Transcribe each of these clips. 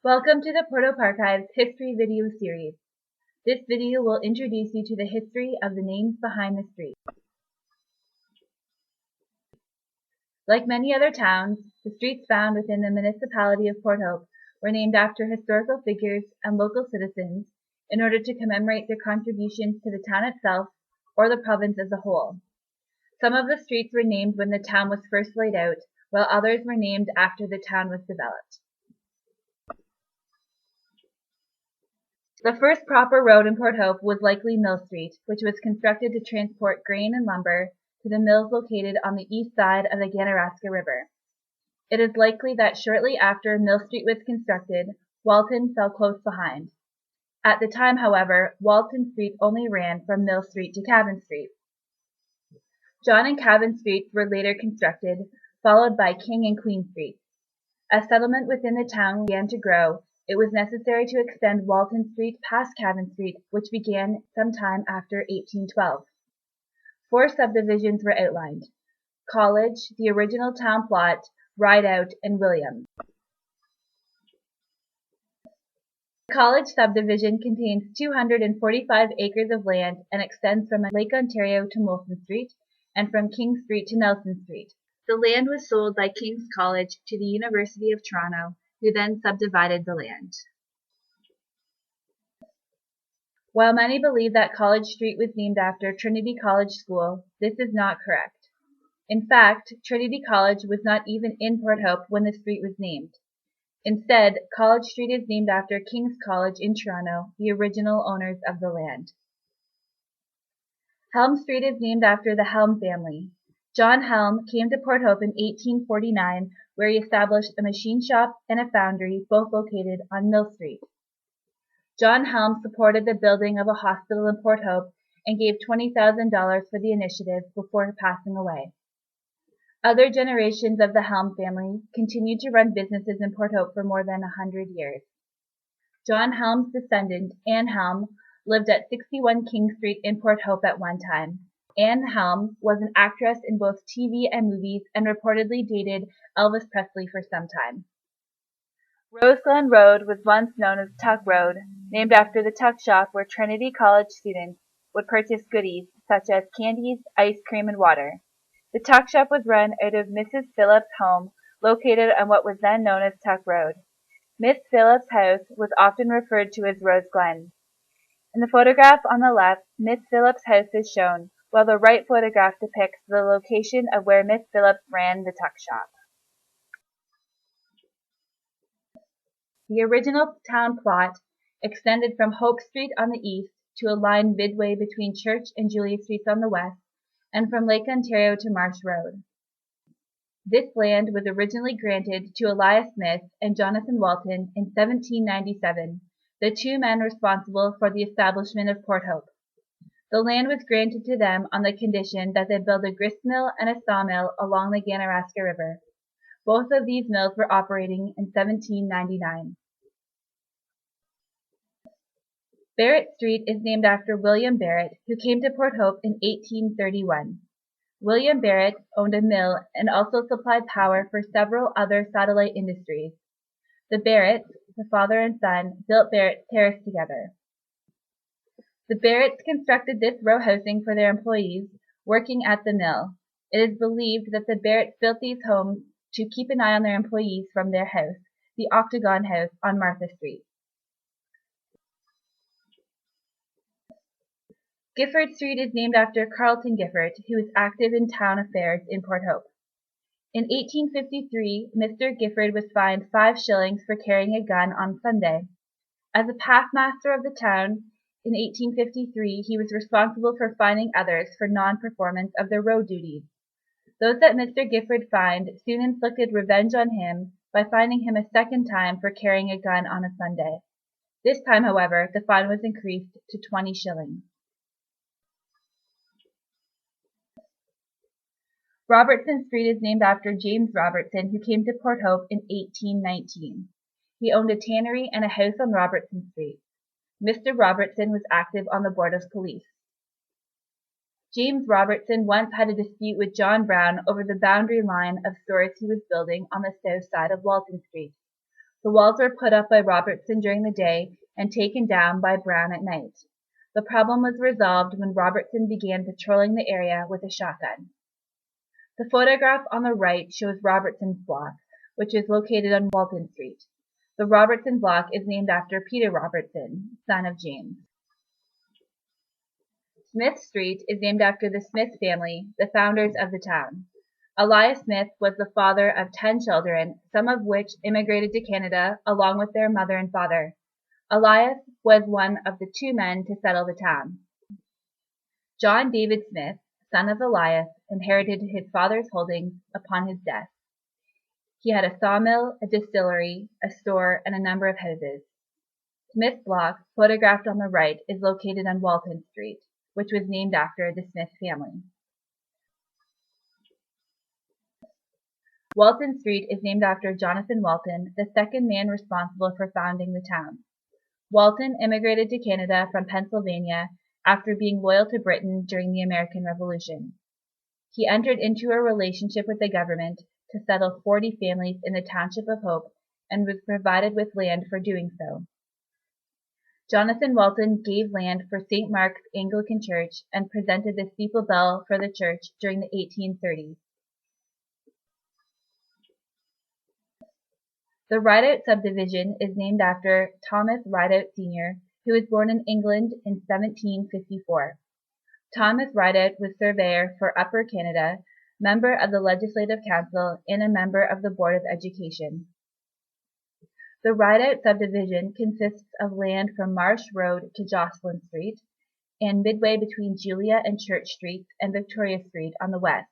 Welcome to the Port Hope Archives History Video Series. This video will introduce you to the history of the names behind the street. Like many other towns, the streets found within the municipality of Port Hope were named after historical figures and local citizens in order to commemorate their contributions to the town itself or the province as a whole. Some of the streets were named when the town was first laid out, while others were named after the town was developed. The first proper road in Port Hope was likely Mill Street, which was constructed to transport grain and lumber to the mills located on the east side of the Ganaraska River. It is likely that shortly after Mill Street was constructed, Walton fell close behind. At the time, however, Walton Street only ran from Mill Street to Cabin Street. John and Cabin Streets were later constructed, followed by King and Queen Streets. As settlement within the town began to grow, it was necessary to extend Walton Street past Cabin Street, which began sometime after 1812. 4 subdivisions were outlined: College, the original town plot, Rideout, and William. The College subdivision contains 245 acres of land and extends from Lake Ontario to Molson Street and from King Street to Nelson Street. The land was sold by King's College to the University of Toronto, who then subdivided the land. While many believe that College Street was named after Trinity College School, this is not correct. In fact, Trinity College was not even in Port Hope when the street was named. Instead, College Street is named after King's College in Toronto, the original owners of the land. Helm Street is named after the Helm family. John Helm came to Port Hope in 1849, where he established a machine shop and a foundry, both located on Mill Street. John Helm supported the building of a hospital in Port Hope and gave $20,000 for the initiative before passing away. Other generations of the Helm family continued to run businesses in Port Hope for more than 100 years. John Helm's descendant, Anne Helm, lived at 61 King Street in Port Hope at one time. Anne Helm was an actress in both TV and movies and reportedly dated Elvis Presley for some time. Roseglen Road was once known as Tuck Road, named after the tuck shop where Trinity College students would purchase goodies such as candies, ice cream, and water. The tuck shop was run out of Mrs. Phillips' home, located on what was then known as Tuck Road. Miss Phillips' house was often referred to as Rose Glen. In the photograph on the left, Miss Phillips' house is shown, while the right photograph depicts the location of where Miss Phillips ran the tuck shop. The original town plot extended from Hope Street on the east to a line midway between Church and Julia Streets on the west, and from Lake Ontario to Marsh Road. This land was originally granted to Elias Smith and Jonathan Walton in 1797, the 2 men responsible for the establishment of Port Hope. The land was granted to them on the condition that they build a gristmill and a sawmill along the Ganaraska River. Both of these mills were operating in 1799. Barrett Street is named after William Barrett, who came to Port Hope in 1831. William Barrett owned a mill and also supplied power for several other satellite industries. The Barretts, the father and son, built Barrett Terrace together. The Barretts constructed this row housing for their employees working at the mill. It is believed that the Barretts built these homes to keep an eye on their employees from their house, the Octagon House on Martha Street. Gifford Street is named after Carleton Gifford, who was active in town affairs in Port Hope. In 1853, Mr. Gifford was fined 5 shillings for carrying a gun on Sunday. As a pathmaster of the town, in 1853, he was responsible for fining others for non-performance of their road duties. Those that Mr. Gifford fined soon inflicted revenge on him by fining him a second time for carrying a gun on a Sunday. This time, however, the fine was increased to 20 shillings. Robertson Street is named after James Robertson, who came to Port Hope in 1819. He owned a tannery and a house on Robertson Street. Mr. Robertson was active on the Board of Police. James Robertson once had a dispute with John Brown over the boundary line of stores he was building on the south side of Walton Street. The walls were put up by Robertson during the day and taken down by Brown at night. The problem was resolved when Robertson began patrolling the area with a shotgun. The photograph on the right shows Robertson's block, which is located on Walton Street. The Robertson block is named after Peter Robertson, son of James. Smith Street is named after the Smith family, the founders of the town. Elias Smith was the father of 10 children, some of which immigrated to Canada along with their mother and father. Elias was one of the 2 men to settle the town. John David Smith, son of Elias, inherited his father's holdings upon his death. He had a sawmill, a distillery, a store, and a number of houses. Smith Block, photographed on the right, is located on Walton Street, which was named after the Smith family. Walton Street is named after Jonathan Walton, the second man responsible for founding the town. Walton immigrated to Canada from Pennsylvania after being loyal to Britain during the American Revolution. He entered into a relationship with the government to settle 40 families in the Township of Hope and was provided with land for doing so. Jonathan Walton gave land for St. Mark's Anglican Church and presented the steeple bell for the church during the 1830s. The Rideout subdivision is named after Thomas Rideout Sr., who was born in England in 1754. Thomas Rideout was surveyor for Upper Canada, member of the Legislative Council, and a member of the Board of Education. The Rideout subdivision consists of land from Marsh Road to Jocelyn Street, and midway between Julia and Church Streets and Victoria Street on the west.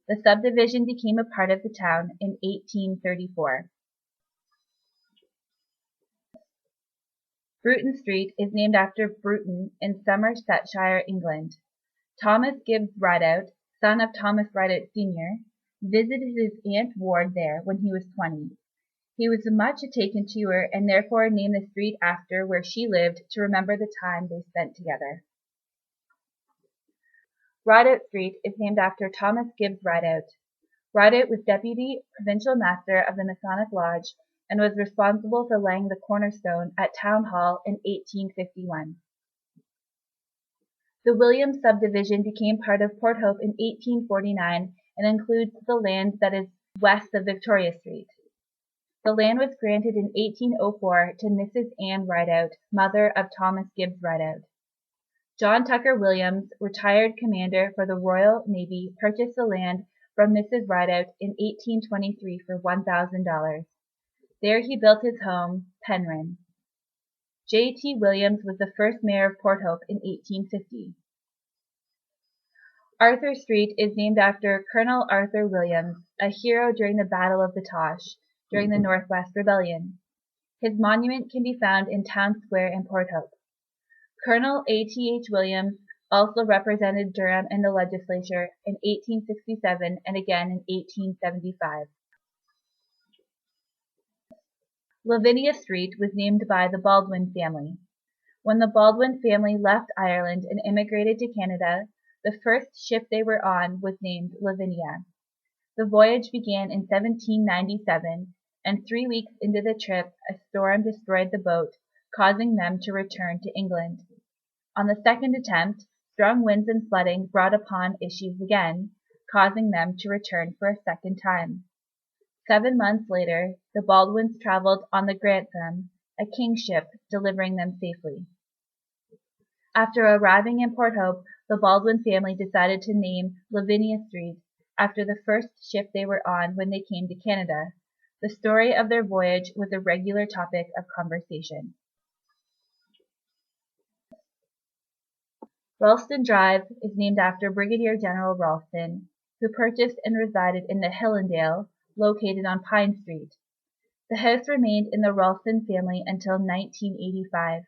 The subdivision became a part of the town in 1834. Bruton Street is named after Bruton in Somersetshire, England. Thomas Gibbs Rideout, son of Thomas Rideout Sr., visited his Aunt Ward there when he was 20. He was much taken to her and therefore named the street after where she lived to remember the time they spent together. Rideout Street is named after Thomas Gibbs Rideout. Rideout was Deputy Provincial Master of the Masonic Lodge and was responsible for laying the cornerstone at Town Hall in 1851. The Williams subdivision became part of Port Hope in 1849 and includes the land that is west of Victoria Street. The land was granted in 1804 to Mrs. Anne Rideout, mother of Thomas Gibbs Rideout. John Tucker Williams, retired commander for the Royal Navy, purchased the land from Mrs. Rideout in 1823 for $1,000. There he built his home, Penryn. J.T. Williams was the first mayor of Port Hope in 1850. Arthur Street is named after Colonel Arthur Williams, a hero during the Battle of the Tosh, during the Northwest Rebellion. His monument can be found in Town Square in Port Hope. Colonel A.T.H. Williams also represented Durham in the legislature in 1867 and again in 1875. Lavinia Street was named by the Baldwin family. When the Baldwin family left Ireland and immigrated to Canada, the first ship they were on was named Lavinia. The voyage began in 1797, and 3 weeks into the trip, a storm destroyed the boat, causing them to return to England. On the second attempt, strong winds and flooding brought upon issues again, causing them to return for a second time. 7 months later, the Baldwins traveled on the Grantham, a king's ship, delivering them safely. After arriving in Port Hope, the Baldwin family decided to name Lavinia Street after the first ship they were on when they came to Canada. The story of their voyage was a regular topic of conversation. Ralston Drive is named after Brigadier General Ralston, who purchased and resided in the Hillendale, located on Pine Street. The house remained in the Ralston family until 1985.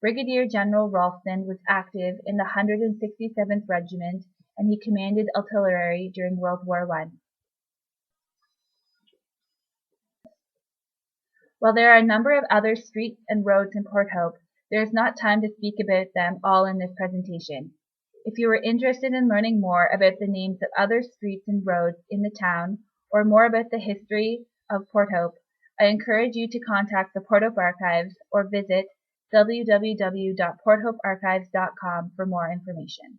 Brigadier General Ralston was active in the 167th Regiment, and he commanded artillery during World War I. While there are a number of other streets and roads in Port Hope, there is not time to speak about them all in this presentation. If you are interested in learning more about the names of other streets and roads in the town, or more about the history of Port Hope, I encourage you to contact the Port Hope Archives or visit www.porthopearchives.com for more information.